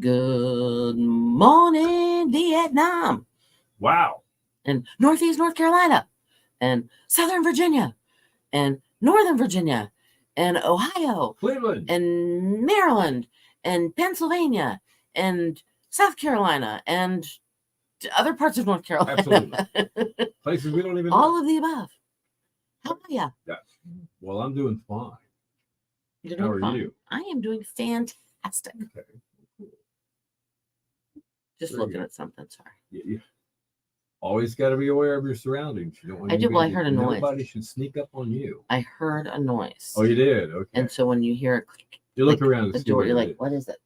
Good morning, Vietnam. Wow. And Northeast North Carolina. And Southern Virginia. And Northern Virginia. And Ohio. Cleveland. And Maryland. And Pennsylvania. And South Carolina. And other parts of North Carolina. Absolutely. Places we don't even know. All of the above. How are you? Yeah. Well, I'm doing fine. You're How doing are fine. you? I am doing fantastic. Okay. Just Very looking good. at something. Sorry. You always got to be aware of your surroundings. You don't want I did. Well, I heard a noise. Nobody should sneak up on you. I heard a noise. Oh, you did? Okay. And so when you hear it click, you look like, around the and see door, what you're it like, is. what is it?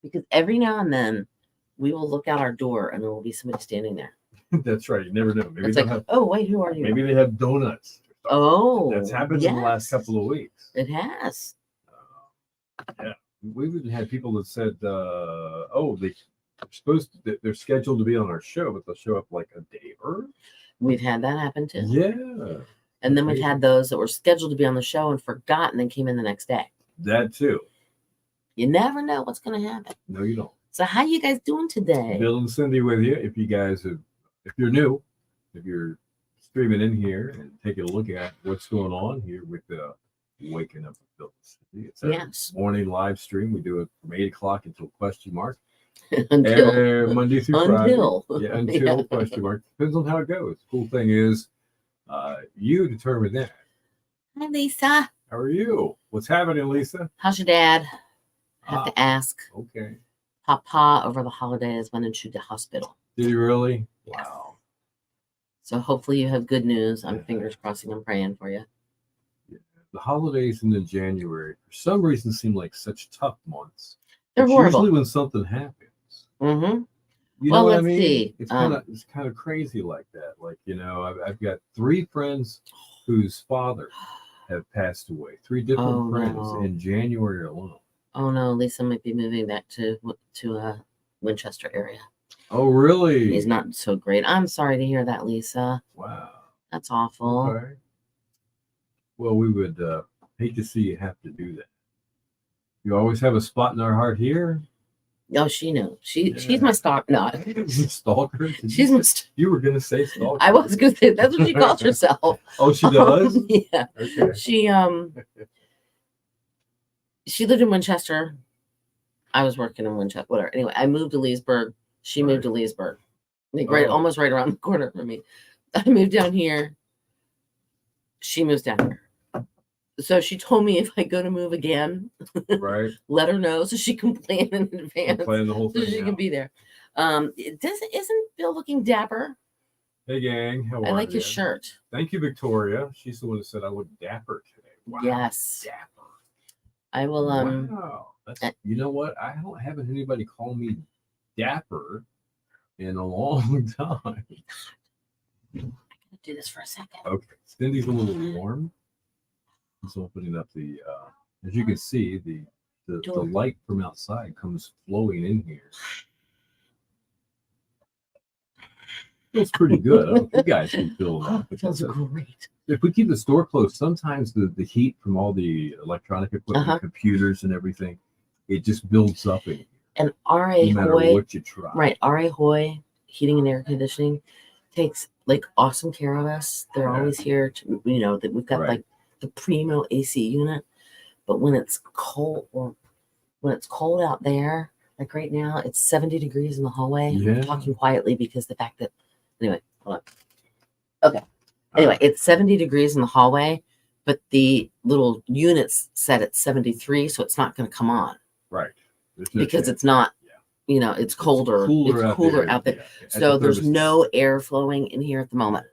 Because every now and then we will look out our door and there will be somebody standing there. That's right. You never know. Maybe It's they'll like, have, oh, wait, who are you? maybe they have donuts. Oh, That's happened in the last couple of weeks. It has. Yeah. We've even had people that said, oh, they're scheduled to be on our show, but they'll show up like a day early. We've had that happen too. Yeah. And then we've had those that were scheduled to be on the show and forgot and then came in the next day. That too. You never know what's going to happen. No, you don't. So how you guys doing today? Bill and Cindy with you. If you're new, if you're streaming in here and taking a look at what's going on here with Waking Up with Bill and Cindy. It's our morning live stream. We do it from 8 o'clock until question mark. until Monday through Friday. Yeah, until question mark. Depends on how it goes. Cool thing is, you determine that. Hi, Lisa. How are you? What's happening, Lisa? How's your dad? I have to ask. Okay. Papa over the holidays went into the hospital. Did he really? Yes. Wow. So hopefully you have good news. I'm fingers crossing. I'm praying for you. Yeah. The holidays in January, for some reason, seem like such tough months. They're it's horrible. Usually when something happens. Mm-hmm. You know what I let's mean? see. It's kind of crazy like that. Like, I've got 3 friends whose father have passed away. 3 different friends in January alone. Oh no, Lisa might be moving back to Winchester area. Oh really? He's not so great. I'm sorry to hear that, Lisa. Wow. That's awful. Okay. Well, we would hate to see you have to do that. You always have a spot in our heart here. Oh, she knew. She's my stalker. No. Stalker? She's my You were going to say stalker. I was going to say, that's what she calls herself. Oh, she does? Yeah. Okay. She lived in Winchester. I was working in Winchester. Whatever. Anyway, I moved to Leesburg. She moved to Leesburg. Like almost right around the corner from me. I moved down here. She moves down here. So she told me if I go to move again, right, let her know so she can plan in advance. Plan the whole thing so she out. can be there. Isn't Bill looking dapper? Hey gang, how are you? I like his shirt. Thank you, Victoria. She's the one who said I look dapper today. Wow. Yes. Dapper. I will wow. You know what? I don't have anybody call me dapper in a long time. I gotta do this for a second. Okay. Cindy's a little warm. Just opening up the as you can see, the light from outside comes flowing in here. Feels pretty good. I don't know if you guys can feel that. It feels great. If we keep the store closed, sometimes the heat from all the electronic equipment, computers and everything, it just builds up in here. And R.A. No matter Hoy, what you try. right? R.A. Hoy Heating and Air Conditioning takes like awesome care of us. They're always here to, that we've got like the primo AC unit. But when it's cold out there, like right now, it's 70 degrees in the hallway. Yeah. I'm talking quietly because the fact that, anyway, hold on. Okay. Anyway, it's 70 degrees in the hallway, but the little unit's set at 73, so it's not going to come on. Right. Because it's not, it's colder. It's cooler out there. Yeah. So there's no air flowing in here at the moment.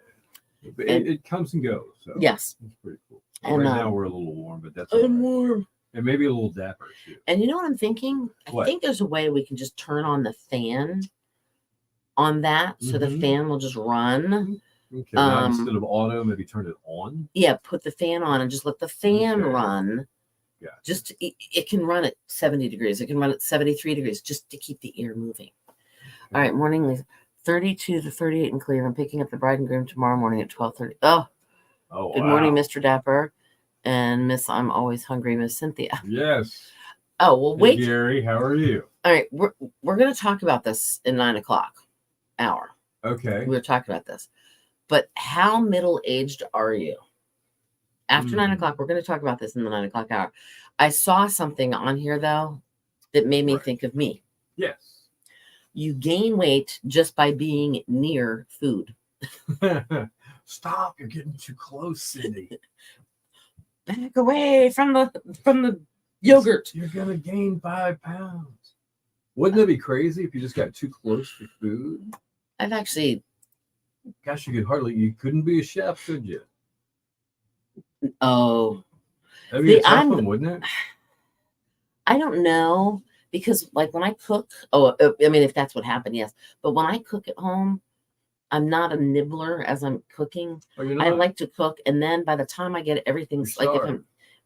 It comes and goes. So yes. It's pretty cool. And, right now we're a little warm, but that's I'm warm. And maybe a little dapper too. And you know what I'm thinking? I think there's a way we can just turn on the fan on that, so the fan will just run. Okay. Now instead of auto, maybe turn it on. Yeah, put the fan on and just let the fan run. Yeah. Just it can run at 70 degrees. It can run at 73 degrees just to keep the air moving. Okay. All right, morning, Lisa. 32 to 38 in Cleveland. Picking up the bride and groom tomorrow morning at 12:30. Oh, good morning, Mr. Dapper. And Miss I'm Always Hungry, Miss Cynthia. Yes. Oh, well, Hey, wait. Gary, how are you? All right. We're going to talk about this in 9 o'clock hour. Okay. We were talking about this. But how middle-aged are you? After 9 o'clock, we're going to talk about this in the 9 o'clock hour. I saw something on here, though, that made me think of me. Yes. You gain weight just by being near food. Stop! You're getting too close, Cindy. Back away from the yogurt. You're gonna gain 5 pounds. Wouldn't that be crazy if you just got too close to food? I've actually. Gosh, you couldn't be a chef, could you? Oh. That'd be a tough one, wouldn't it? I don't know, because like when I cook, I mean, if that's what happened, yes. But when I cook at home, I'm not a nibbler as I'm cooking. Oh, you're I not? like to cook, and then by the time I get everything, You're like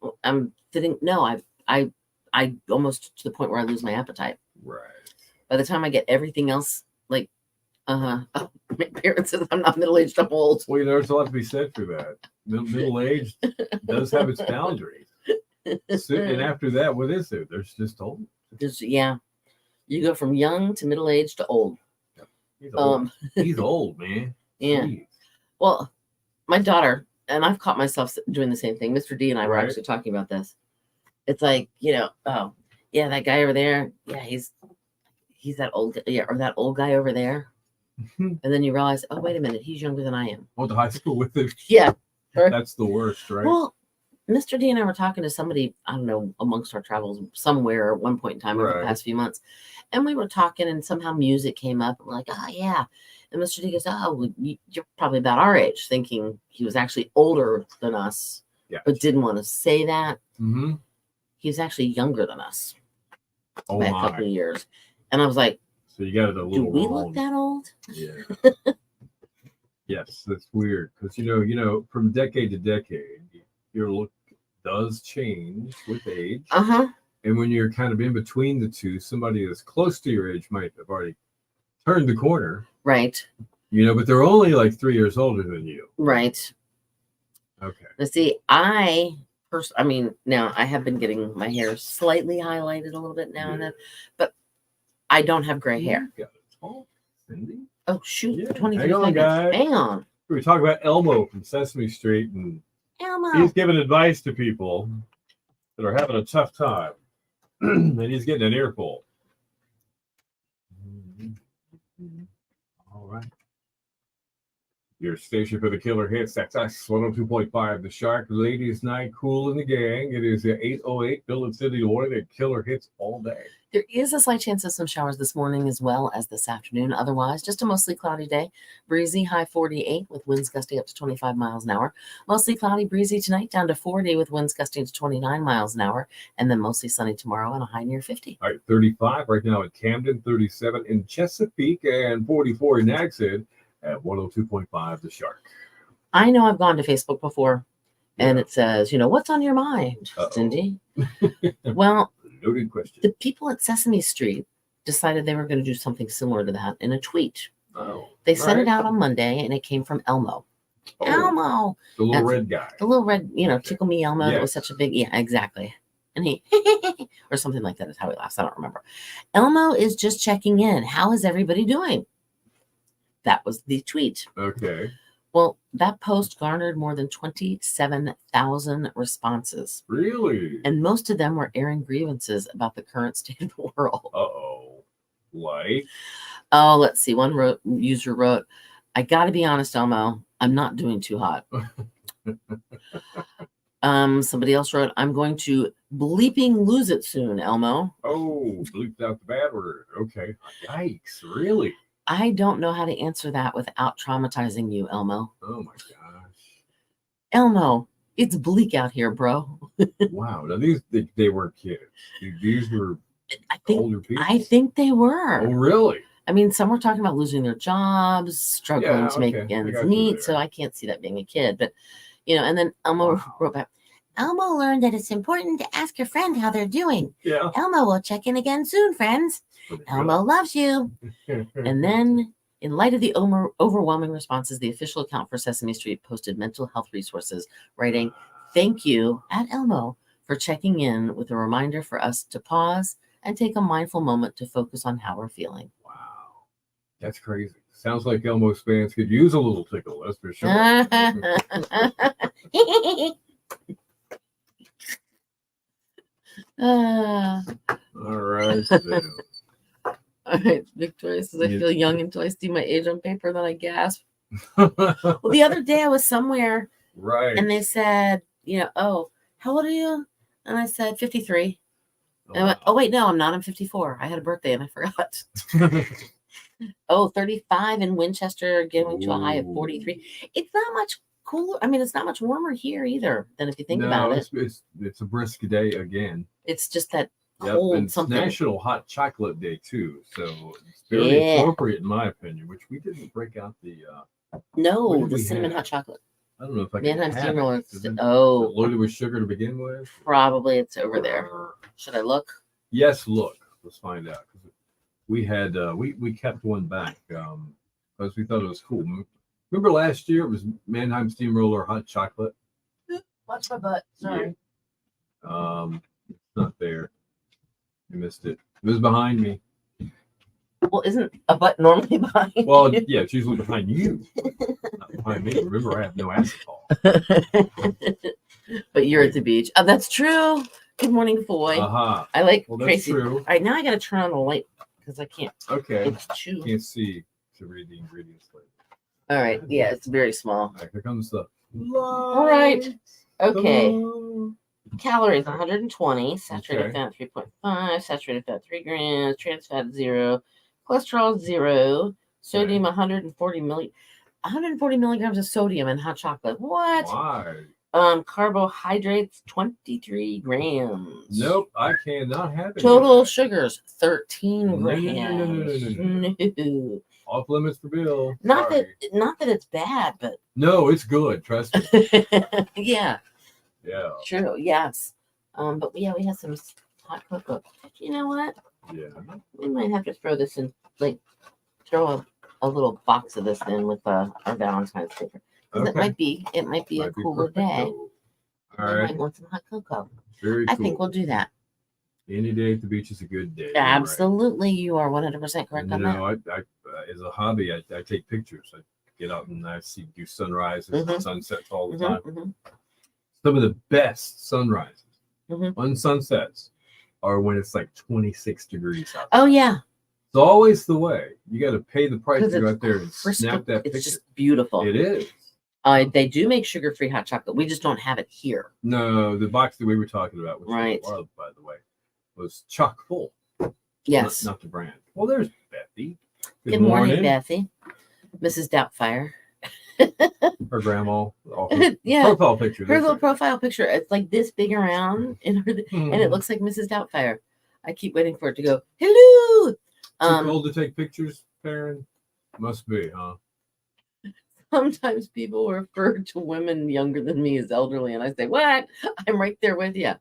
if I'm sitting, no, I almost to the point where I lose my appetite. Right. By the time I get everything else, like, my parents says I'm not middle-aged, I'm old. Well, there's a lot to be said for that. Middle-aged does have its boundaries. And after that, what is there? There's just old. Yeah. You go from young to middle-aged to old. He's old. He's old, man. Yeah. Jeez. Well, my daughter, and I've caught myself doing the same thing. Mr. D and I were Right. actually talking about this. It's like, oh, yeah, that guy over there. Yeah, he's that old, or that old guy over there. And then you realize, oh, wait a minute, he's younger than I am. Went to high school with him. Yeah. That's the worst, right? Well, Mr. D and I were talking to somebody, I don't know, amongst our travels somewhere at one point in time over the Right. past few months. And we were talking, and somehow music came up. And we're like, oh, yeah. And Mr. D goes, oh, well, you're probably about our age, thinking he was actually older than us, Yeah. but didn't want to say that. Mm-hmm. He was actually younger than us Oh, by a my. couple of years. And I was like, So you got it a do little we wrong. look that old? Yeah. Yes, that's weird because from decade to decade, your look does change with age. Uh-huh. And when you're kind of in between the two, somebody that's close to your age might have already turned the corner. Right. But they're only like 3 years older than you. Right. Okay. Now, see, now I have been getting my hair slightly highlighted a little bit now and then, but I don't have gray hair. You got it all, Cindy. Oh, shoot. Yeah. 23 Hang on, seconds. guys. Hang on. We were talking about Elmo from Sesame Street, and Elmo. he's giving advice to people that are having a tough time. And he's getting an earful. All right. Your station for the killer hits. That's us, 102.5. The Shark Ladies Night, Cool in the Gang. It is 8:08. Bill and Cindy Lloyd. The killer hits all day. There is a slight chance of some showers this morning as well as this afternoon. Otherwise, just a mostly cloudy day. Breezy, high 48 with winds gusting up to 25 miles an hour. Mostly cloudy, breezy tonight, down to 40 with winds gusting to 29 miles an hour. And then mostly sunny tomorrow and a high near 50. All right, 35 right now at Camden, 37 in Chesapeake, and 44 in Nags Head at 102.5 The Shark. I know I've gone to Facebook before, and it says, what's on your mind, Cindy? Well, Loaded question. the people at Sesame Street decided they were going to do something similar to that in a tweet. Oh, They sent right. it out on Monday, and it came from Elmo. Oh, Elmo. the little That's- red guy. The little red, tickle me Elmo. That was Yes. such a big, yeah, exactly. And he, or something like that is how he laughs. I don't remember. Elmo is just checking in. How is everybody doing? That was the tweet. Okay. Well, that post garnered more than 27,000 responses. Really? And most of them were airing grievances about the current state of the world. Uh-oh. Like? Oh, let's see. One user wrote, I got to be honest, Elmo, I'm not doing too hot. Somebody else wrote, I'm going to bleeping lose it soon, Elmo. Oh, bleeped out the bad word. Okay. Yikes. Really? I don't know how to answer that without traumatizing you, Elmo. Oh, my gosh. Elmo, it's bleak out here, bro. Wow. Now, they weren't kids. These were older people. I think they were. Oh, really? I mean, some were talking about losing their jobs, struggling Yeah, to make okay. I ends got you meet. there. So I can't see that being a kid. But, and then Elmo Wow. wrote back, Elmo learned that it's important to ask your friend how they're doing. Yeah. Elmo will check in again soon, friends. Elmo loves you. And then, in light of the overwhelming responses, the official account for Sesame Street posted mental health resources, writing, thank you at Elmo for checking in with a reminder for us to pause and take a mindful moment to focus on how we're feeling. Wow. That's crazy. Sounds like Elmo's fans could use a little tickle, that's for sure. All right. So. All right, Victoria says, I feel young until I see my age on paper, then I gasp. Well, the other day I was somewhere, right, and they said, oh, how old are you? And I said 53. And I went, oh, wait, no, I'm not. I'm 54. I had a birthday and I forgot. 35 in Winchester, getting to a high of 43. It's not much cooler. I mean, it's not much warmer here either than if you think about it. It's a brisk day again. It's just that cold and something. It's National Hot Chocolate Day too, so it's very appropriate in my opinion. Which we didn't break out the the cinnamon hot chocolate. I don't know if I Mannheim can Steamroller. Is it loaded with sugar to begin with? Probably it's over there. Should I look? Yes, look. Let's find out. We had we kept one back because we thought it was cool. Remember last year it was Mannheim Steamroller Hot Chocolate. Watch my butt. Sorry. Yeah. It's not there. You missed it. It was behind me. Well, isn't a butt normally behind you? Well, yeah, it's usually behind you, not behind me. Remember, I have no acetol. But you're at the beach. Oh, that's true. Good morning, boy. I like Tracy. True. All right, now I got to turn on the light because I can't. Okay. It's too. Can't see to read the ingredients later. All right. Yeah, it's very small. All right, here comes the. All right. Okay. Calories 120, saturated fat 3.5, saturated fat 3 grams, trans fat 0, cholesterol 0, sodium 140 milligrams of sodium in hot chocolate. What? Why? Carbohydrates 23 grams. Nope, I cannot have it. Total sugars 13 grams. No. Off limits for Bill. Not that it's bad, but no, it's good. Trust me. Yeah. Yeah. True. Yes. But yeah, we had some hot cocoa. You know what? Yeah. We might have to throw this in, like, throw a little box of this in with our Valentine's paper. Okay. It might be a cooler day. All right. Might want some hot cocoa. Very cool. I think we'll do that. Any day at the beach is a good day. Absolutely, right. You are 100% correct on that. I as a hobby, I take pictures. I get out and I do sunrises and sunsets all the time. Some of the best sunrises on sunsets are when it's like 26 degrees out. Oh yeah. It's always the way. You got to pay the price to go out there and snap that picture. It's just beautiful. It is. They do make sugar-free hot chocolate. We just don't have it here. No, the box that we were talking about, which I love, by the way, was chock full. Yes. Not the brand. Well, there's Bethy. Good morning, Bethy. Mrs. Doubtfire. Her grandma. Yeah. Profile picture. Her little profile picture. It's like this big around, and it looks like Mrs. Doubtfire. I keep waiting for it to go, hello. Too old to take pictures, Karen? Must be, huh? Sometimes people refer to women younger than me as elderly, and I say, what? I'm right there with you.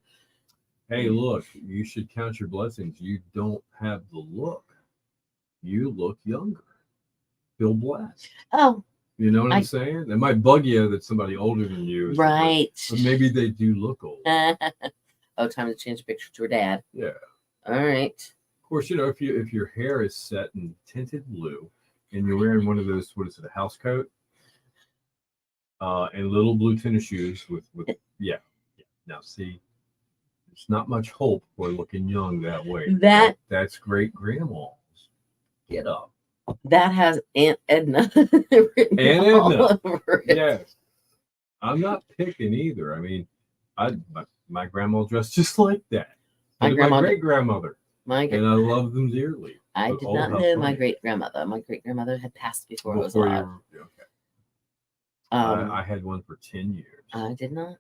Hey, look, you should count your blessings. You don't have the look. You look younger. Feel blessed. Oh. You know what I'm saying? It might bug you that somebody older than you is right. But maybe they do look old. Oh, time to change the picture to her dad. Yeah. All right. Of course, if your hair is set in tinted blue and you're wearing one of those, what is it, a house coat? And little blue tennis shoes with yeah. Now see, there's not much hope for looking young that way. That's great grandma's. Get up. That has Aunt Edna written all over it. Yes. I'm not picking either. I mean, my grandma dressed just like that. My great grandmother. And I love them dearly. I did not know my great grandmother. My great grandmother had passed before I was alive. Okay. I had one for 10 years. I did not.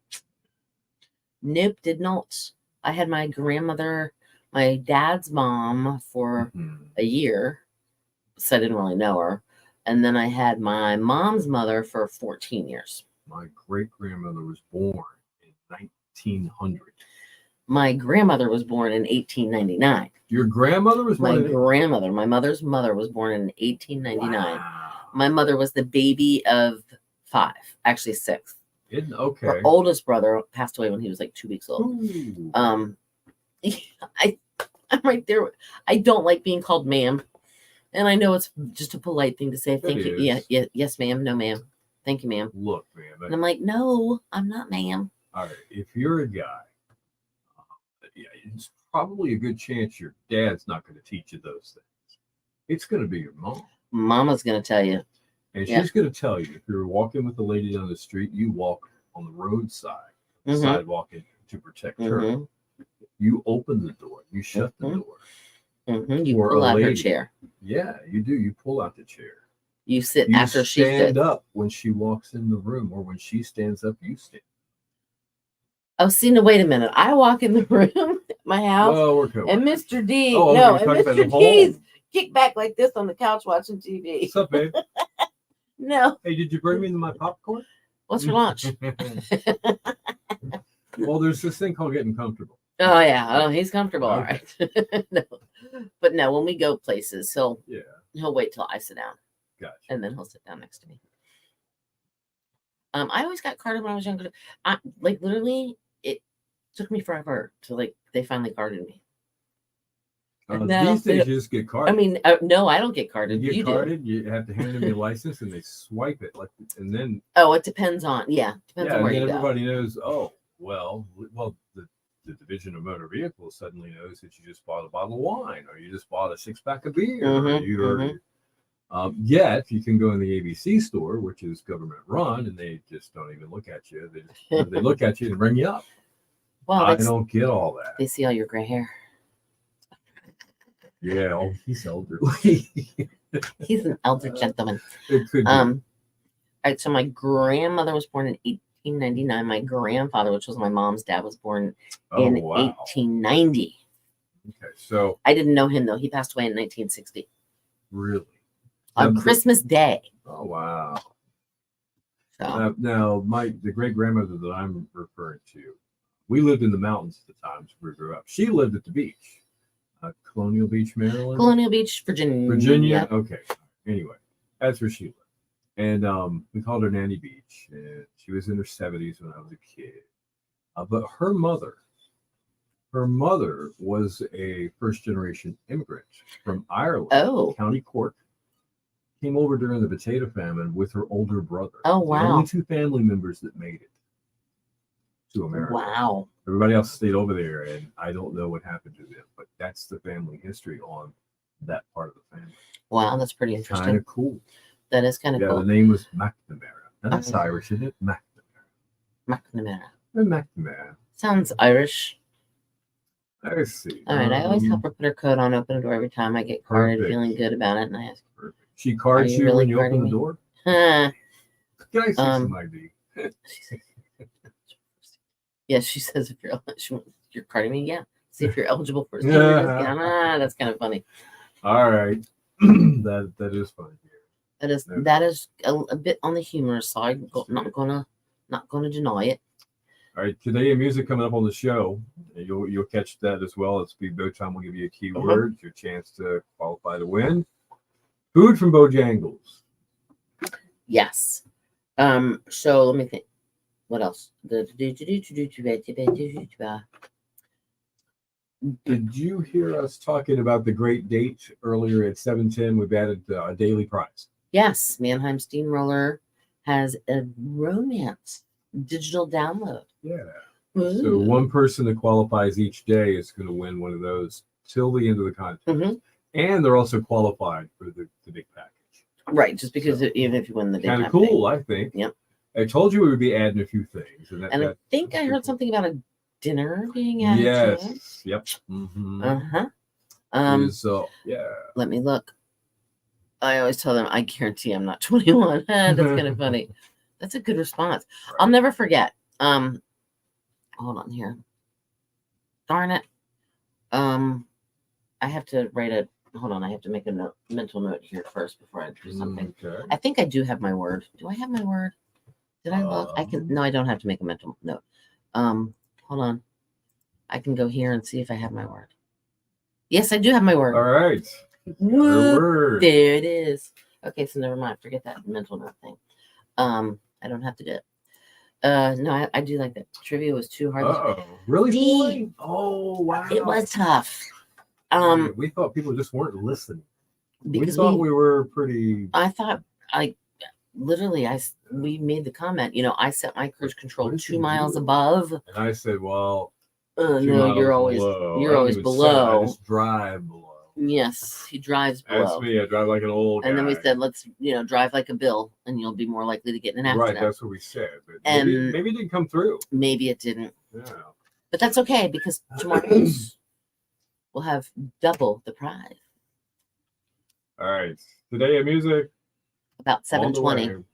Nope, did not. I had my grandmother, my dad's mom for a year. So I didn't really know her. And then I had my mom's mother for 14 years. My great grandmother was born in 1900. My grandmother was born in 1899. Your grandmother was born? My grandmother. My mother's mother was born in 1899. Wow. My mother was the baby of 5, actually 6. Okay. Her oldest brother passed away when he was like 2 weeks old. Ooh. I'm right there. I don't like being called ma'am, and I know it's just a polite thing to say. Thank you. is. Yeah, yes, ma'am. No, ma'am. Thank you, ma'am. Look, man. And I'm like, no, I'm not, ma'am. All right. If you're a guy, yeah, it's probably a good chance your dad's not going to teach you those things. It's going to be your mom. Mama's gonna tell you. And Yeah. she's going to tell you if you're walking with a lady down the street, you walk on the roadside, Mhm. sidewalk to protect her. Mhm. You open the door, you shut the door. You Or pull a out her lady. chair. Yeah, you do. You pull out the chair. You sit You after she stand sits. up when she walks in the room, or when she stands up, you stand. Oh, see, no, wait a minute. I walk in the room at my house, Well, we're cool. and Mr. D, Oh, no, okay, and you're talking about Mr. the D's home. kick back like this on the couch watching TV. What's up, babe? No, Hey, did you bring me my popcorn? what's for lunch? Well, there's this thing called getting comfortable. Oh yeah, oh he's comfortable, all Okay. right. No, but no, when we go places, he'll Yeah, wait till I sit down, gotcha. and then he'll sit down next to me. I always got carded when I was younger. Like literally, it took me forever to like they finally carded me. No, These days, you just get carded. I mean, no, I don't get you carded. get You do. carded, you have to hand them your license, and they swipe it, and then Oh, it depends on depends on and where then you go. everybody knows. Oh, well, the Division of Motor Vehicles suddenly knows that you just bought a bottle of wine, or you just bought a 6-pack of beer, or yet you can go in the ABC store, which is government run, and they just don't even look at you. They look at you and bring you up. Well, I don't get all that. They see all your gray hair. Yeah, oh, he's elderly. He's an elder gentleman. It could be. All right, so my grandmother was born in 1899. My grandfather, which was my mom's dad, was born in 1890. Okay, so I didn't know him though. He passed away in 1960 really on Christmas Day. Oh wow! So Now the great grandmother that I'm referring to, we lived in the mountains at the times we grew up. She lived at the beach, Colonial Beach, Maryland. Colonial Beach, Virginia. Virginia. Okay. Anyway, that's where she lived, and we called her Nanny Beach. And she was in her 70s when I was a kid, but her mother was a first-generation immigrant from Ireland, Oh. County Cork. Came over during the potato famine with her older brother. Oh, The wow. only 2 family members that made it to America. Wow. Everybody else stayed over there, and I don't know what happened to them, but that's the family history on that part of the family. Wow, that's pretty interesting. Kind of cool. That is kind of cool. The name was McNamara. Now, that's Irish, isn't it? McNamara. McNamara. Sounds Irish. I see. All right, I always help her put her coat on, open the door every time I get carded, Perfect. feeling good about it, and I ask, Perfect. She cards Are you you really when you open carding the me? door? huh? Can I see some ID? She says, yes, she says if you're carding me, yeah. See if you're eligible for a senior discount. That's kind of funny. All right. that is funny. That is a bit on the humorous side. Not gonna deny it. All right, today music coming up on the show. You'll catch that as well. At Speedboat Time, we'll give you a keyword, your chance to qualify to win. Food from Bojangles. Yes. So let me think. What else? Did you hear us talking about the great date earlier at 7:10? We've added a daily prize. Yes, Mannheim Steamroller has a romance digital download. Yeah. Ooh. So one person that qualifies each day is going to win one of those till the end of the contest. Mm-hmm. And they're also qualified for the big package. Right, just because even if you win the big Kind of package. cool, I think. Yep. I told you we would be adding a few things. And I think I heard something about a dinner being added to it. Yes. Yep. Mm-hmm. Uh-huh. Yeah. Let me look. I always tell them I guarantee I'm not 21. That's kind of funny. That's a good response. Right. I'll never forget. Hold on here. Darn it. I have to write a hold on, I have to make a mental note here first before I do something. Okay. I think I do have my word. Do I have my word? Did I look? No, I don't have to make a mental note. Hold on. I can go here and see if I have my word. Yes, I do have my word. All right. Woo, Word. there it is. Okay, so never mind. Forget that mental note thing. I don't have to do it. No, I do like that. Trivia was too hard. Oh, really? D. Boy? Oh, wow. It was tough. We thought people just weren't listening. We Because thought we were pretty. I thought literally we made the comment. I set my cruise control 2 miles above. And I said, well, no, you're always below. you're always below. I just drive below. Yes, he drives below. That's me. I drive like an old guy. And then we said, let's drive like a Bill, and you'll be more likely to get in an accident. Right, that's what we said. But And maybe it didn't come through. Maybe it didn't. Yeah. But that's okay because tomorrow we'll have double the prize. All right. Today in music. About 7:20.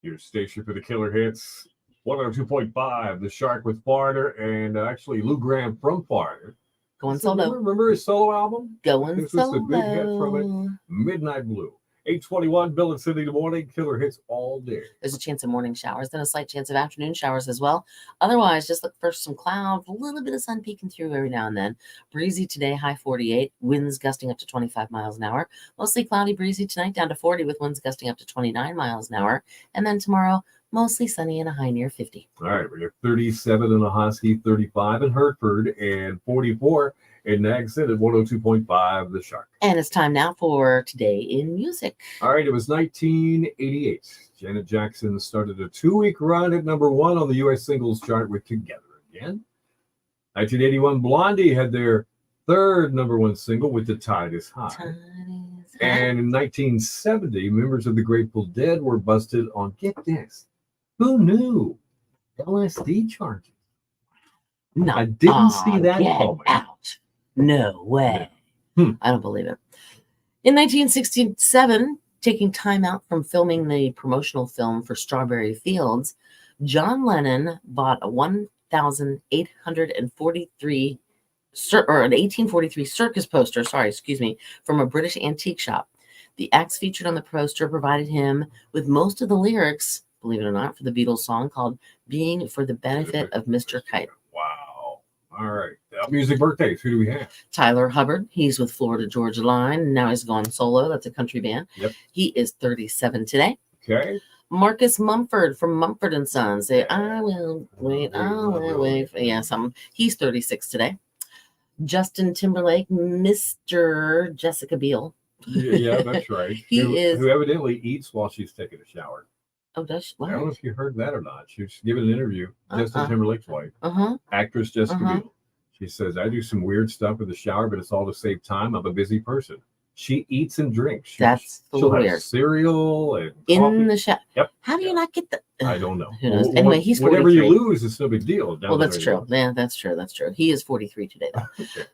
Your station for the killer hits 102.5, The Shark with Foreigner, and actually Lou Graham from Foreigner. Going solo. Remember his solo album? Going solo. This is a big hit from it. Midnight Blue. 8:21, Bill and Cindy in the morning. Killer hits all day. There's a chance of morning showers, then a slight chance of afternoon showers as well. Otherwise, just look for some clouds, a little bit of sun peeking through every now and then. Breezy today, high 48. Winds gusting up to 25 miles an hour. Mostly cloudy, breezy tonight, down to 40 with winds gusting up to 29 miles an hour. And then tomorrow, mostly sunny and a high near 50. All right, we got 37 in Ahoskie, 35 in Hertford, and 44 in Nags Head at 102.5, The Shark. And it's time now for Today in Music. All right, it was 1988. Janet Jackson started a 2-week run at #1 on the U.S. singles chart with Together Again. 1981, Blondie had their 3rd #1 single with The Tide Is High. And in 1970, members of the Grateful Dead were busted on, get this, who knew? LSD charges. No, I didn't see that coming. Out. No way. Hmm. I don't believe it. In 1967, taking time out from filming the promotional film for Strawberry Fields, John Lennon bought a 1843 circus poster, from a British antique shop. The acts featured on the poster provided him with most of the lyrics, believe it or not, for the Beatles song called Being for the Benefit of Mr. Kite. Wow. All right. Music birthdays. Who do we have? Tyler Hubbard. He's with Florida Georgia Line. Now he's gone solo. That's a country band. Yep. He is 37 today. Okay. Marcus Mumford from Mumford and Sons. Say, I will wait. Yeah, something. He's 36 today. Justin Timberlake, Mr. Jessica Biel. Yeah, that's right. Who evidently eats while she's taking a shower. Oh, does she? What? I don't know if you heard that or not. She was giving an interview. Justin Timberlake's wife, actress Jessica Biel. She says, I do some weird stuff in the shower, but it's all to save time. I'm a busy person. She eats and drinks. That's she'll weird. Have cereal and in coffee. The shower. Yep. How do you not get the? I don't know. Who knows? Anyway, he's 43. Whatever you lose, it's no big deal. Well, that's true. Yeah, that's true. That's true. He is 43 today, though. Okay.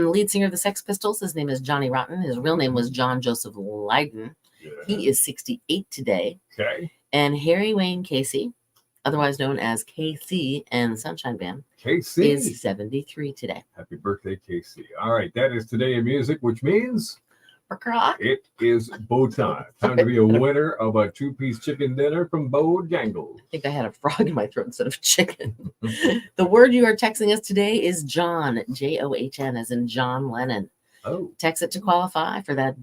Lead singer of the Sex Pistols. His name is Johnny Rotten. His real name was John Joseph Lydon. Yeah. He is 68 today. Okay. And Harry Wayne Casey, otherwise known as KC and Sunshine Band, KC is 73 today. Happy birthday, KC. All right, that is Today in Music, which means it is Bo time. Time to be a winner of a 2-piece chicken dinner from Bojangles. I think I had a frog in my throat instead of chicken. The word you are texting us today is John, John, as in John Lennon. Oh. Text it to qualify for that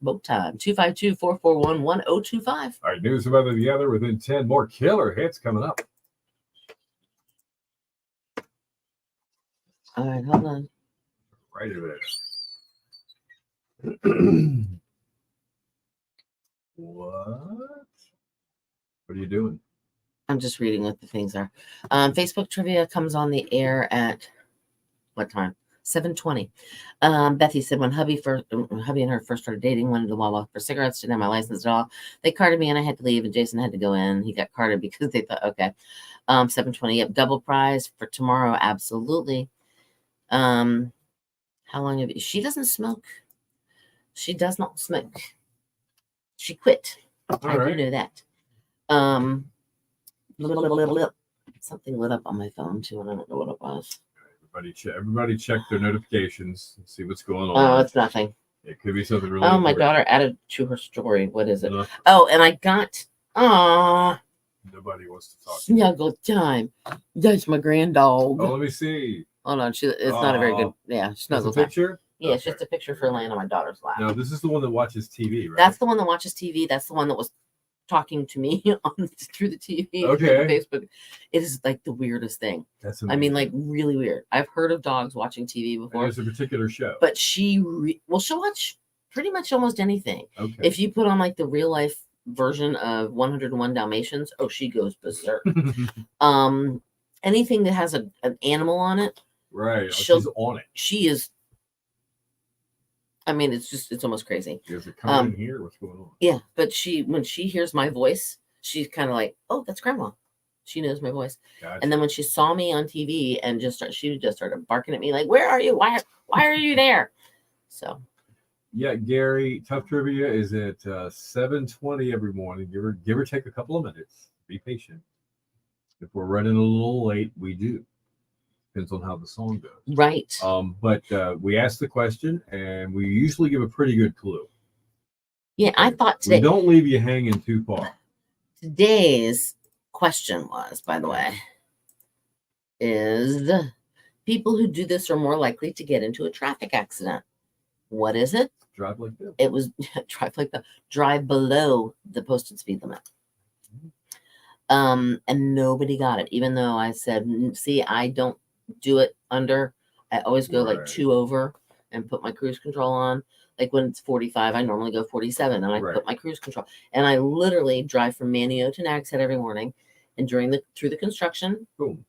boat time. 252-441-1025. All right, news about the other within 10 more killer hits coming up. All right, hold on. Right over there. What are you doing? I'm just reading what the things are. Facebook trivia comes on the air at what time? 7:20. Bethy said when hubby and her first started dating, went to the Wawa for cigarettes, didn't have my license at all. They carded me and I had to leave, and Jason had to go in. He got carded because they thought, okay. 7:20. Yep, double prize for tomorrow. Absolutely. How long have you? She doesn't smoke. She does not smoke. She quit. I do know that. Something lit up on my phone too, and I don't know what it was. Everybody check their notifications and see what's going on. Oh, it's nothing. It could be something really Oh, my important. daughter added to her story. What is it? No. Oh, and I got Nobody wants to talk. snuggle time. That's my grand dog. Oh, let me see. Hold on, it's not a very good. Yeah, There's a snuggle time. picture. Yeah, it's Okay. just a picture for laying on my daughter's lap. Now, this is the one that watches TV, right? That's the one that watches TV. That's the one that was talking to me through the TV, Okay. through Facebook. It is like the weirdest thing. That's I mean, like amazing. really weird. I've heard of dogs watching TV And before, there's a particular show. but she'll watch pretty much almost anything. Okay. If you put on like the real life version of 101 Dalmatians, oh, she goes berserk. Anything that has an animal on it, Right. Oh, she'll- she's on it. she is. I mean, it's almost crazy. Is it coming in here? What's going on? Yeah, but when she hears my voice, she's kind of like, oh, that's grandma. She knows my voice. Gotcha. And then when she saw me on TV and she just started barking at me like, where are you? Why are you there? So Yeah, Gary, Tough Trivia is at 7:20 every morning. Give or take a couple of minutes. Be patient. If we're running a little late, we do. Depends on how the song goes. right. But we ask the question, and we usually give a pretty good clue. Yeah, I thought We today don't leave you hanging too far. today's question was, by the way, is people who do this are more likely to get into a traffic accident. What is it? Drive like this. It was drive below the posted speed limit. And nobody got it, even though I said, see, I don't do it under. I always go like Right. 2 over and put my cruise control on. Like when it's 45, I normally go 47 and I Right. put my cruise control. And I literally drive from Manio to Nags Head every morning. And through the construction, Boom.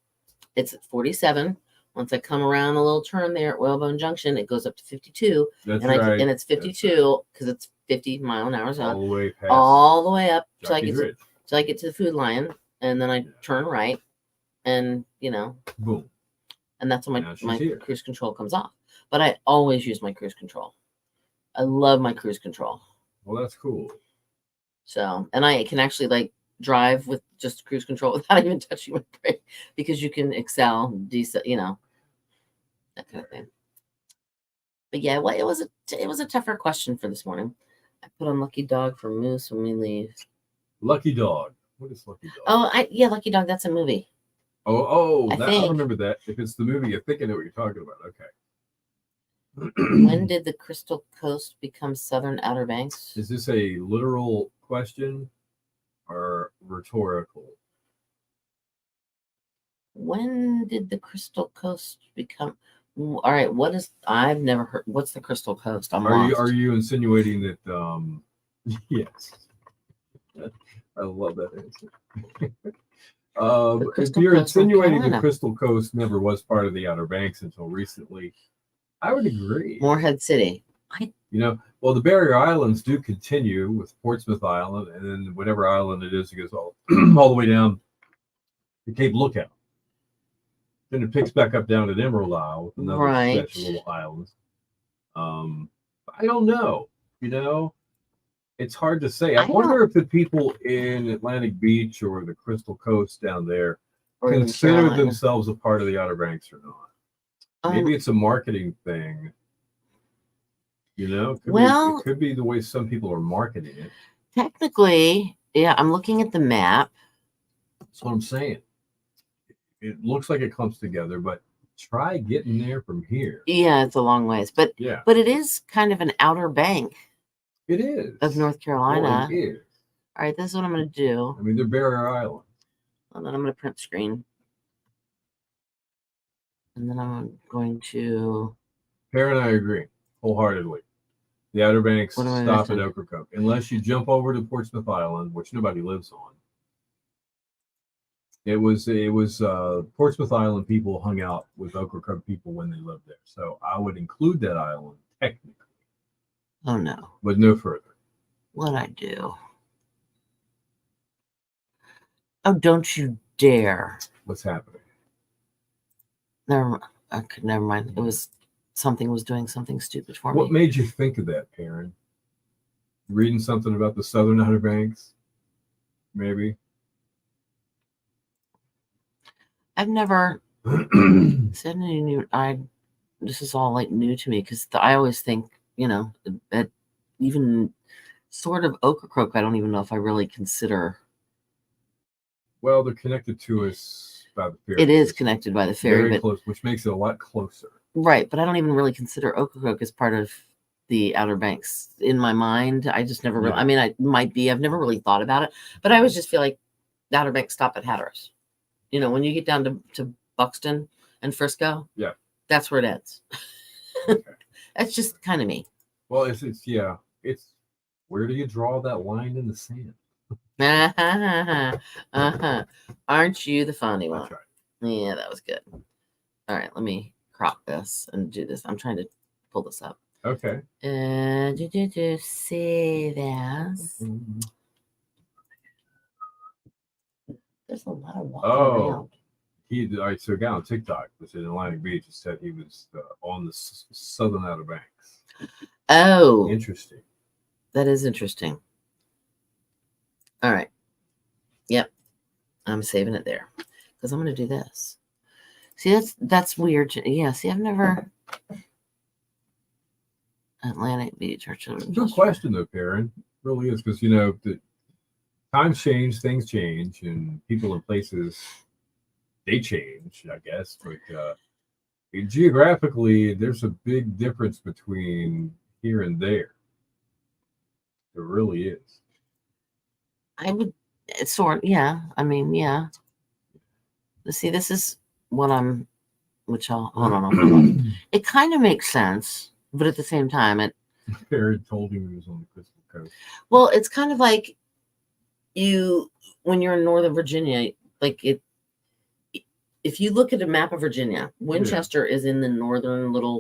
it's at 47. Once I come around a little turn there at Whalebone Junction, it goes up to 52. That's And right. and it's 52 because it's 50-mile-an-hour zone. All the way past All the way up till I Jockey's get Ridge. to the Food Lion, and then I Yeah. turn right, and Boom. and that's when Now she's my here. cruise control comes off. But I always use my cruise control. I love my cruise control. Well, that's cool. So, and I can actually like drive with just cruise control without even touching my brake because you can excel, decent, that kind of thing. But yeah, well, it was a tougher question for this morning. I put on Lucky Dog for Moose when we leave. Lucky Dog. What is Lucky Dog? Oh, Lucky Dog. That's a movie. I think- remember that. If it's the movie, I think I know what you're talking about. Okay. When did the Crystal Coast become Southern Outer Banks? Is this a literal question or rhetorical? When did the Crystal Coast become? All right, I've never heard. What's the Crystal Coast? I'm lost. Are you insinuating that? Yes. I love that answer. If Crystal you're Coast, North insinuating the Carolina. Crystal Coast never was part of the Outer Banks until recently, I would agree. Morehead City. Well, the Barrier Islands do continue with Portsmouth Island, and then whatever island it is, it goes all the way down to Cape Lookout. Then it picks back up down at Emerald Isle with another Right. stretch of little islands. I don't know. It's hard to say. I I wonder if the people in Atlantic Beach or the Crystal Coast down there Or in consider Carolina. themselves a part of the Outer Banks or not. Maybe it's a marketing thing. It could be the way some people are marketing it. Technically, yeah, I'm looking at the map. That's what I'm saying. It looks like it clumps together, but try getting there from here. Yeah, it's a long ways, but Yeah, it is kind of an outer bank it is. of North Oh, Carolina. it is. All right, this is what I'm going to do. I mean, they're Barrier Island. And then I'm going to print screen. And then I'm going to. Karen and I agree wholeheartedly. The Outer Banks What am I stop at missing? Ocracoke. Unless you jump over to Portsmouth Island, which nobody lives on. It was Portsmouth Island people hung out with Ocracoke people when they lived there. So I would include that island technically, Oh no. but no further. What'd I do? Oh, don't you dare. What's happening? Never mind. It was something was doing something stupid for What me. made you think of that, Karen? Reading something about the Southern Outer Banks? Maybe. I've never said any new. This is all like new to me because I always think, that even sort of Ocracoke, I don't even know if I really consider. Well, they're connected to us by the ferry. It is connected by the ferry, Very but close, which makes it a lot closer. Right, but I don't even really consider Ocracoke as part of the Outer Banks in my mind. I just never really. Yeah. I mean, I might be. I've never really thought about it, but I always just feel like the Outer Banks stop at Hatteras. You know, when you get down to Buxton and Frisco, Yeah. that's where it ends. Okay. That's just kind of me. Well, it's where do you draw that line in the sand? Aren't you the funny one? That's right. Yeah, that was good. All right, let me crop this and do this. I'm trying to pull this up. Okay. See this. There's a lot of walking around. All right, so a guy on TikTok was in Atlantic Beach and said he was on the southern Outer Banks. Oh, Interesting. that is interesting. All right. Yep. I'm saving it there because I'm going to do this. See, that's weird. Yeah. See, I've never Atlantic Beach or Good question though, Karen. It really is, because the times change, things change, and people and places they change, I guess. But geographically, there's a big difference between here and there. There really is. I would yeah. I mean, yeah. See, this is what I'm, which I'll hold on. It kind of makes sense, but at the same time, Karen told him he was on the Crystal Coast. Well, it's kind of like when you're in Northern Virginia, like if you look at a map of Virginia, Winchester is in the northernmost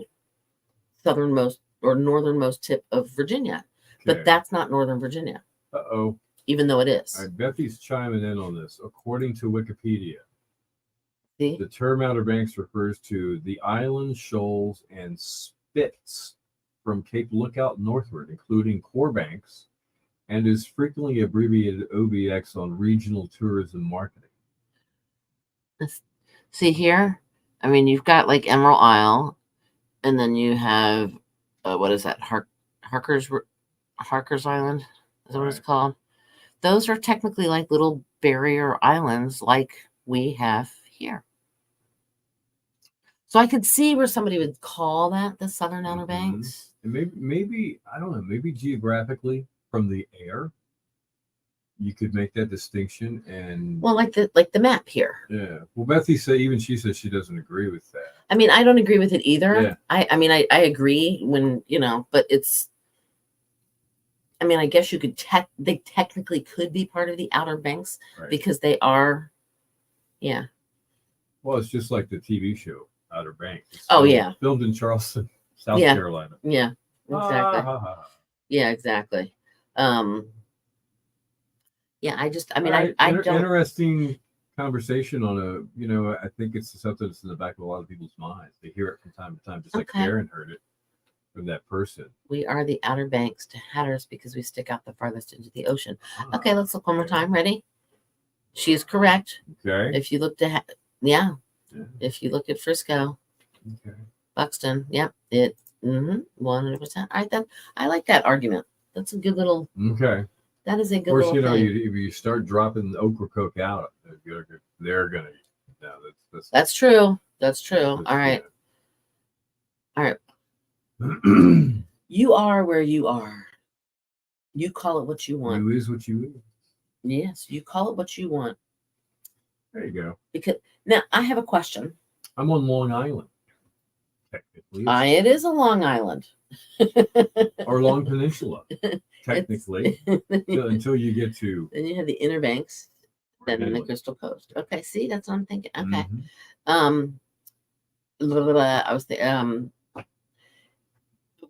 tip of Virginia, but that's not Northern Virginia. Uh-oh. Even though it is. I bet he's chiming in on this. According to Wikipedia, See? The term Outer Banks refers to the islands, shoals, and spits from Cape Lookout northward, including Core Banks, and is frequently abbreviated OBX on regional tourism marketing. See here? I mean, you've got like Emerald Isle, and then you have, what is that? Harker's Island? Is that what it's called? Those are technically like little barrier islands like we have here. So I could see where somebody would call that the Southern Outer Banks. And maybe I don't know, maybe geographically from the air, you could make that distinction. And well, like the map here. Yeah. Well, Bethy she says she doesn't agree with that. I mean, I don't agree with it either. Yeah. I mean, I agree when, but it's, I mean, I guess you could they technically could be part of the Outer Banks because they are, yeah. Well, it's just like the TV show Outer Banks. Yeah. Filmed in Charleston, South Carolina. Yeah, exactly. Yeah, exactly. Yeah, I don't. Interesting conversation on I think it's something that's in the back of a lot of people's minds. They hear it from time to time, just like Karen heard it from that person. We are the Outer Banks to Hatteras because we stick out the farthest into the ocean. Okay, let's look one more time. Ready? She is correct. Okay. If you looked at if you look at Frisco, Buxton, yep, 100%. All right, then I like that argument. That's a good little. Okay. That is a good. Of course, if you start dropping the Ocracoke out, they're gonna. No, that's true. That's true. All right. All right. You are where you are. You call it what you want. You is what you is. Yes, you call it what you want. There you go. Because now I have a question. I'm on Long Island. Technically, it is a Long Island. Or Long Peninsula. Technically, until you get to. Then you have the Inner Banks, then the Crystal Coast. Okay, see, that's what I'm thinking. Okay. I was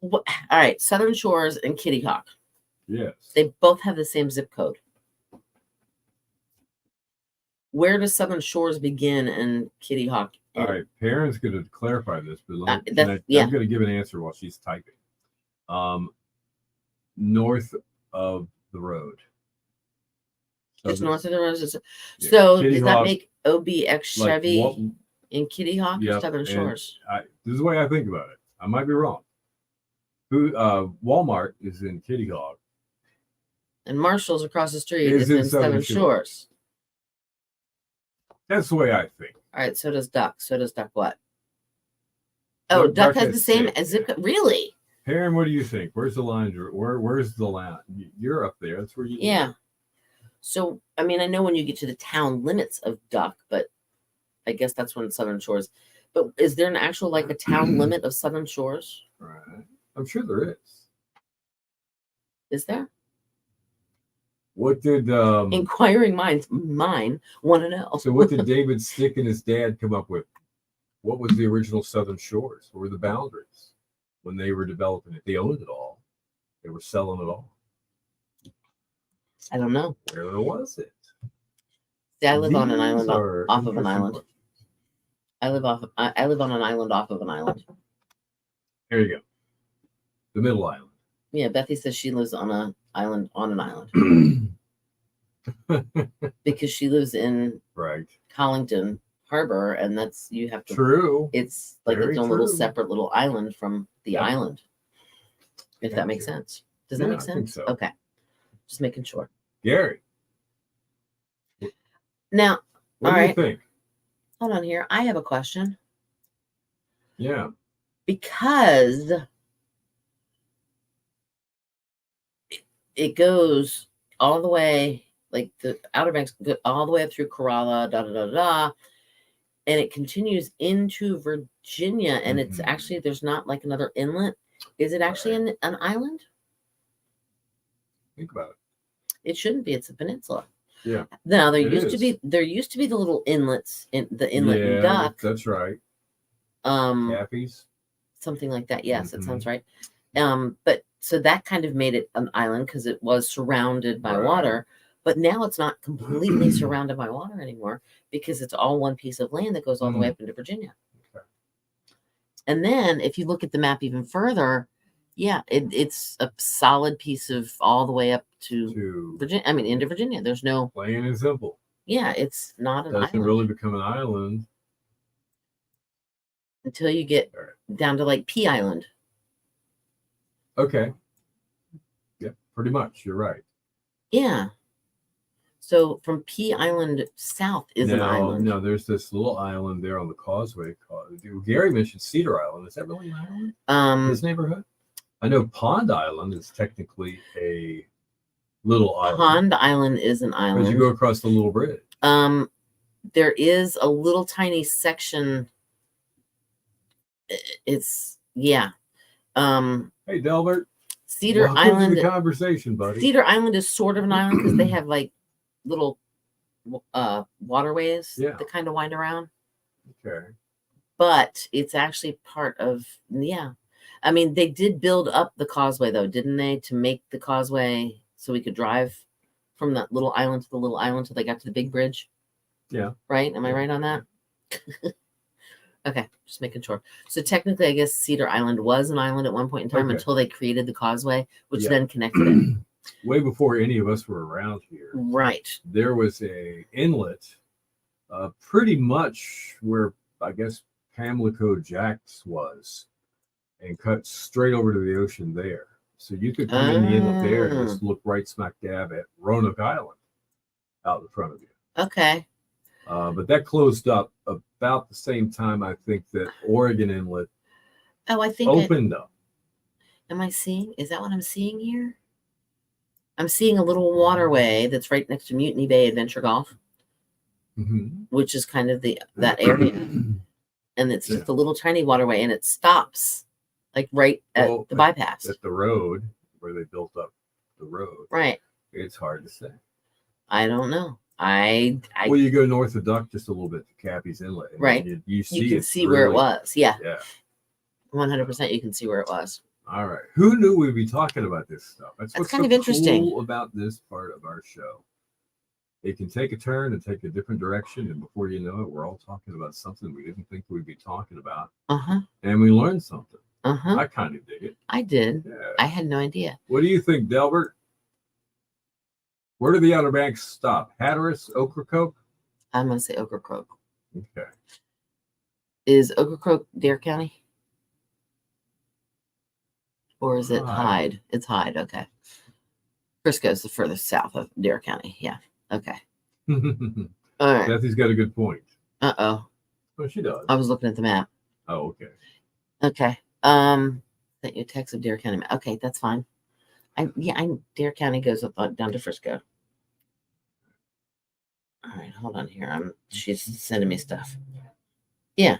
all right, Southern Shores and Kitty Hawk. Yes. They both have the same zip code. Where does Southern Shores begin and Kitty Hawk end? All right, Perrin's going to clarify this, but I'm going to give an answer while she's typing. North of the road. Just north of the road. So Kitty does Hawk, that make OBX Chevy in Kitty Hawk or Southern Shores? This is the way I think about it. I might be wrong. Walmart is in Kitty Hawk. And Marshall's across the street is in Southern Shores. That's the way I think. All right, so does Duck. So does Duck what? Oh, What Duck Duck has the same stick, zip code. Really? Perrin, what do you think? Where's the line? Where's the line? You're up there. That's where you Yeah. live. So, I mean, I know when you get to the town limits of Duck, but I guess that's when Southern Shores. But is there an actual like a town limit of Southern Shores? Right. I'm sure there is. Is there? What did Inquiring minds, mine want to know. so what did David Stick and his dad come up with? What was the original Southern Shores? What were the boundaries when they were developing it? They owned it all. They were selling it all. I don't know. Where was it? See, I live on an These island are off of an interesting island. questions. I live on an island off of an island. Here you go. The middle island. Yeah, Bethy says she lives on an island because she lives in Right. Collington Harbor, and that's you have to. True. It's like Very its own little true. separate little island from the Yep. island. If that makes Gotcha. sense. Does that Yeah, make I think sense? so. Okay. Just making sure. Gary, Now, what all do you right. think? Hold on here. I have a question. Yeah. Because it goes all the way, like the Outer Banks, go all the way up through Corolla, and it continues into Virginia, and it's Mhm. actually there's not like another inlet. Is it actually an island? Think about it. It shouldn't be. It's a peninsula. Yeah. Now there It used to is. be the little inlets in the inlet in Yeah, Duck, that's right. Cappies. something like that. Yes, it sounds Mhm. right. But so that kind of made it an island because it was surrounded by Right. water. But now it's not completely surrounded by water anymore because it's all one piece of land that goes all the way up into Virginia. Okay. And then if you look at the map even further, yeah, it's a solid piece of all the way up to To Virginia. I mean, into Virginia. There's no, plain and simple. yeah, it's not an Doesn't island really become an island. until you get All right. down to like Pea Island. Okay. Yep, pretty much. You're right. Yeah. So from Pea Island south is an island. No, there's this little island there on the causeway. Gary mentioned Cedar Island. Is that really an island? His neighborhood? I know Pond Island is technically a little island. Pond Island is an Because island. you go across the little bridge. There is a little tiny section. It's yeah. Hey, Delbert. Cedar Welcome Island. to the conversation, buddy. Cedar Island is sort of an island because they have like little waterways Yeah. that kind of wind around. Okay. But it's actually part of I mean, they did build up the causeway though, didn't they, to make the causeway so we could drive from that little island to the little island till they got to the big bridge. Yeah. Right? Am I right on that? Okay, just making sure. So technically, I guess Cedar Island was an island at one point in time Okay. until they created the causeway, which Yeah. then connected it. Way before any of us were around here, Right. there was a inlet, pretty much where I guess Pamlico Jacks was, and cut straight over to the ocean there. So you could come in the inlet there and just look right smack dab at Roanoke Island out in front of you. Okay. But that closed up about the same time I think that Oregon Inlet Oh, I think opened up. am I seeing? Is that what I'm seeing here? I'm seeing a little waterway that's right next to Mutiny Bay Adventure Golf, Mhm. which is kind of that area, and it's just a little tiny waterway, and it stops like right at Well, the bypass. At the road where they built up the road. Right. It's hard to say. I don't know. I Well, you go north of Duck just a little bit to Cappy's Inlet. And Right. You see you can it's see where it really- was. Yeah. Yeah. 100% you can see where it was. All right. Who knew we'd be talking about this stuff? That's what's kind so of interesting. cool about this part of our show. It can take a turn and take a different direction, and before you know it, we're all talking about something we didn't think we'd be talking about, and we learned something. I kind of dig it. I did. Yeah. I had no idea. What do you think, Delbert? Where do the Outer Banks stop? Hatteras, Ocracoke? I'm going to say Ocracoke. Okay. Is Ocracoke Dare County? Or is it Hyde. Hyde? It's Hyde. Okay. Frisco's the furthest south of Dare County. Yeah. Okay. All right. Bethy's got a good point. Uh-oh. Well, she does. I was looking at the map. Oh, okay. Okay. Sent you a text of Dare County map. Okay, that's fine. Dare County goes up down to Frisco. All right, hold on here. She's sending me stuff. Yeah.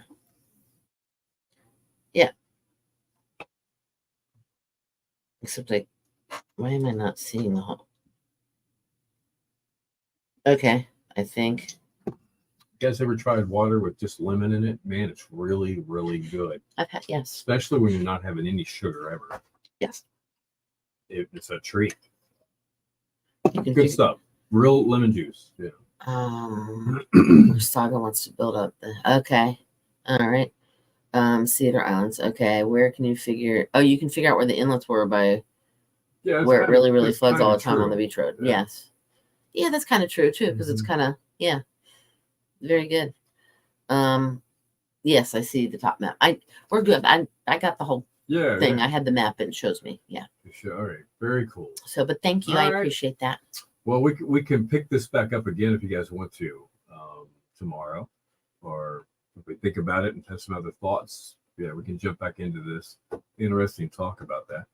Yeah. Except why am I not seeing the whole? Okay, I think. You guys ever tried water with just lemon in it? Man, it's really, really good. I've had, yes. Especially when you're not having any sugar ever. Yes. It's a treat. Good Good stuff. Real lemon juice. Yeah. Saga wants to build up okay. All right. Cedar Islands. Okay. Where can you figure? Oh, you can figure out where the inlets were by where it really floods all the time on the beach road. Yeah. Yes. Yeah, that's kind of true too, because it's kind of very good. Yes, I see the top map. We're good. I got the whole thing. I had the map and it shows me. Yeah. All right. Very cool. So, but thank you. I appreciate that. Well, we can pick this back up again if you guys want to tomorrow, or if we think about it and have some other thoughts. Yeah, we can jump back into this. Interesting talk about that.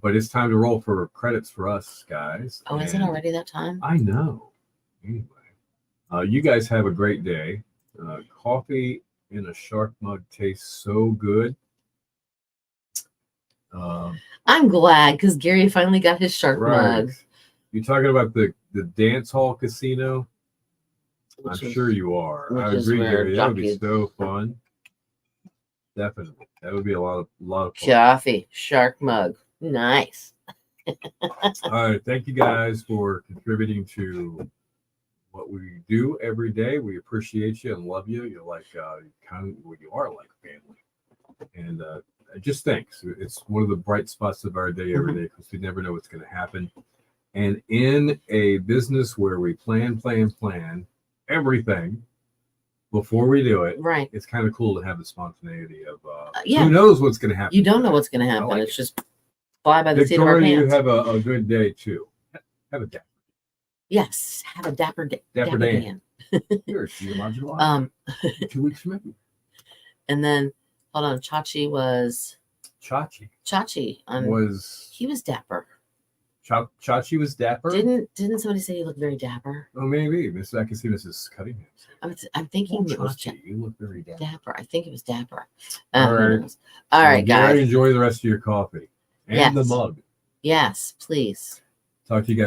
But it's time to roll for credits for us, guys. Oh, is it already that time? I know. Anyway, you guys have a great day. Coffee in a shark mug tastes so good. I'm glad because Gary finally got his shark mug. You talking about the dance hall casino? I'm sure you are. I agree, Gary. That would be so fun. Definitely, that would be a lot of fun. Coffee, shark mug, nice. All right, thank you guys for contributing to what we do every day. We appreciate you and love you. You're like you are like family, and just thanks. It's one of the bright spots of our day every day because we never know what's going to happen. And in a business where we plan everything before we do it, right? It's kind of cool to have the spontaneity of who knows what's going to happen. You don't know what's going to happen. It's just fly by the seat of our pants. You have a good day too. Have a dapper. Yes, have a dapper day. Dapper Dan. Here, see you in July. 2 weeks from now. And then hold on, Chachi was he was dapper. Chachi was dapper. Didn't somebody say you look very dapper? Oh, maybe. I can see Mrs. Cuttingham. I'm thinking it was you look very dapper. I think it was dapper. All right. All right, guys. Enjoy the rest of your coffee and the mug. Yes, please. Talk to you guys.